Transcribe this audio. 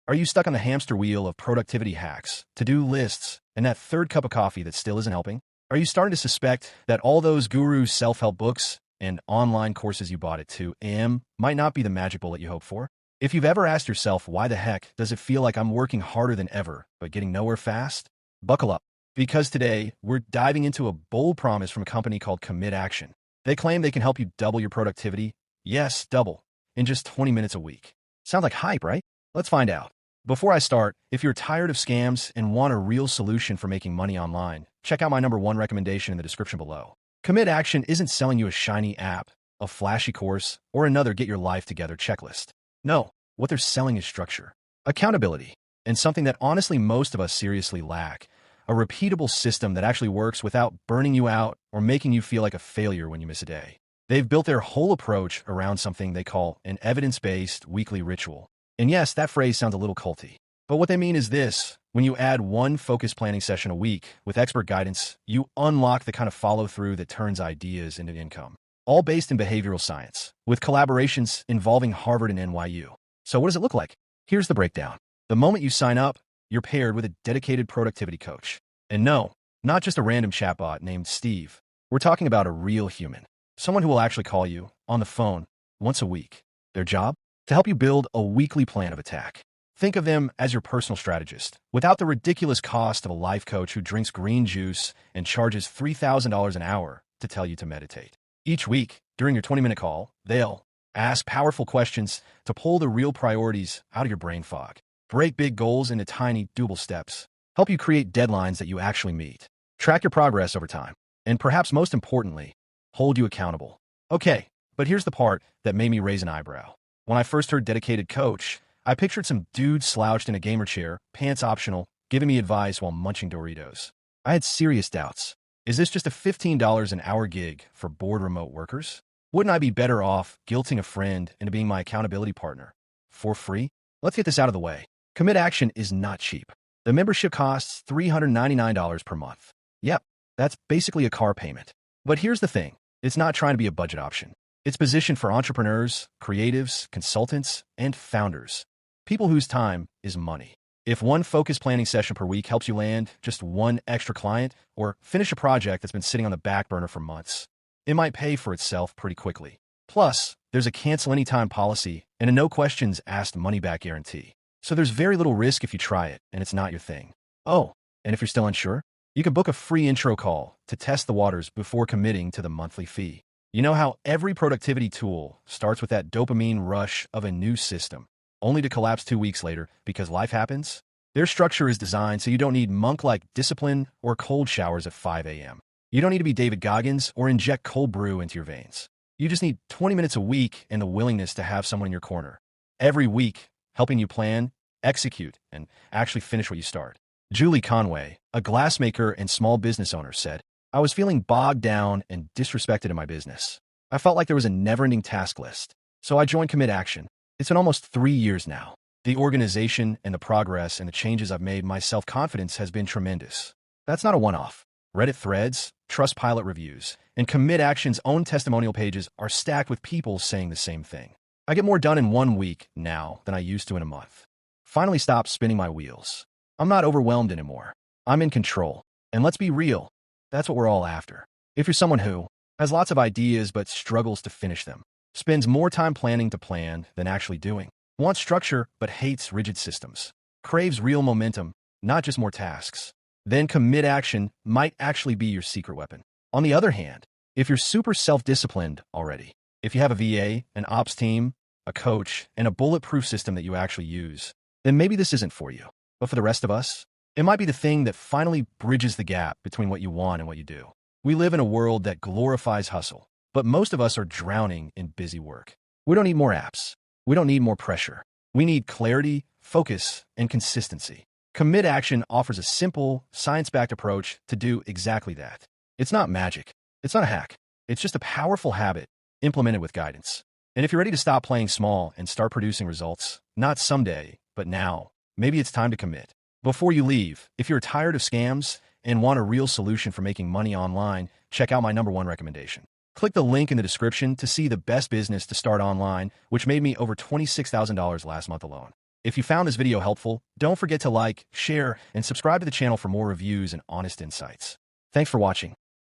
Are you stuck on the hamster wheel of productivity hacks, to-do lists, and that third cup of coffee that still isn't helping? Are you starting to suspect that all those guru self-help books and online courses you bought at 2 a.m. might not be the magic bullet you hope for? If you've ever asked yourself, why the heck does it feel like I'm working harder than ever, but getting nowhere fast? Buckle up, because today we're diving into a bold promise from a company called Commit Action. They claim they can help you double your productivity. Yes, double, in just 20 minutes a week. Sounds like hype, right? Let's find out. Before I start, if you're tired of scams and want a real solution for making money online, check out my #1 recommendation in the description below. Commit Action isn't selling you a shiny app, a flashy course, or another get your life together checklist. No, what they're selling is structure, accountability, and something that honestly most of us seriously lack: a repeatable system that actually works without burning you out or making you feel like a failure when you miss a day. They've built their whole approach around something they call an evidence-based weekly ritual. And yes, that phrase sounds a little culty, but what they mean is this: when you add one focused planning session a week with expert guidance, you unlock the kind of follow-through that turns ideas into income. All based in behavioral science, with collaborations involving Harvard and NYU. So what does it look like? Here's the breakdown. The moment you sign up, you're paired with a dedicated productivity coach. And no, not just a random chatbot named Steve. We're talking about a real human. Someone who will actually call you on the phone once a week. Their job? To help you build a weekly plan of attack. Think of them as your personal strategist, without the ridiculous cost of a life coach who drinks green juice and charges $3,000 an hour to tell you to meditate. Each week, during your 20-minute call, they'll ask powerful questions to pull the real priorities out of your brain fog, break big goals into tiny, doable steps, help you create deadlines that you actually meet, track your progress over time, and perhaps most importantly, hold you accountable. Okay, but here's the part that made me raise an eyebrow. When I first heard dedicated coach, I pictured some dude slouched in a gamer chair, pants optional, giving me advice while munching Doritos. I had serious doubts. Is this just a $15 an hour gig for bored remote workers? Wouldn't I be better off guilting a friend into being my accountability partner for free? Let's get this out of the way. Commit Action is not cheap. The membership costs $399 per month. Yep, that's basically a car payment. But here's the thing. It's not trying to be a budget option. It's positioned for entrepreneurs, creatives, consultants, and founders. People whose time is money. If one focused planning session per week helps you land just one extra client or finish a project that's been sitting on the back burner for months, it might pay for itself pretty quickly. Plus, there's a cancel anytime policy and a no questions asked money back guarantee. So there's very little risk if you try it and it's not your thing. Oh, and if you're still unsure, you can book a free intro call to test the waters before committing to the monthly fee. You know how every productivity tool starts with that dopamine rush of a new system, only to collapse 2 weeks later because life happens? Their structure is designed so you don't need monk-like discipline or cold showers at 5 a.m. You don't need to be David Goggins or inject cold brew into your veins. You just need 20 minutes a week and the willingness to have someone in your corner every week, helping you plan, execute, and actually finish what you start. Julie Conway, a glassmaker and small business owner, said, "I was feeling bogged down and disrespected in my business. I felt like there was a never-ending task list. So I joined Commit Action. It's been almost 3 years now. The organization and the progress and the changes I've made, my self-confidence has been tremendous. That's not a one-off. Reddit threads, Trustpilot reviews, and Commit Action's own testimonial pages are stacked with people saying the same thing. I get more done in 1 week now than I used to in a month. Finally stopped spinning my wheels. I'm not overwhelmed anymore. I'm in control. And let's be real. That's what we're all after. If you're someone who has lots of ideas but struggles to finish them, spends more time planning to plan than actually doing, wants structure but hates rigid systems, craves real momentum, not just more tasks, then Commit Action might actually be your secret weapon. On the other hand, if you're super self-disciplined already, if you have a VA, an ops team, a coach, and a bulletproof system that you actually use, then maybe this isn't for you. But for the rest of us, it might be the thing that finally bridges the gap between what you want and what you do. We live in a world that glorifies hustle, but most of us are drowning in busy work. We don't need more apps. We don't need more pressure. We need clarity, focus, and consistency. Commit Action offers a simple, science-backed approach to do exactly that. It's not magic. It's not a hack. It's just a powerful habit implemented with guidance. And if you're ready to stop playing small and start producing results, not someday, but now, maybe it's time to commit. Before you leave, if you're tired of scams and want a real solution for making money online, check out my #1 recommendation. Click the link in the description to see the best business to start online, which made me over $26,000 last month alone. If you found this video helpful, don't forget to like, share, and subscribe to the channel for more reviews and honest insights. Thanks for watching.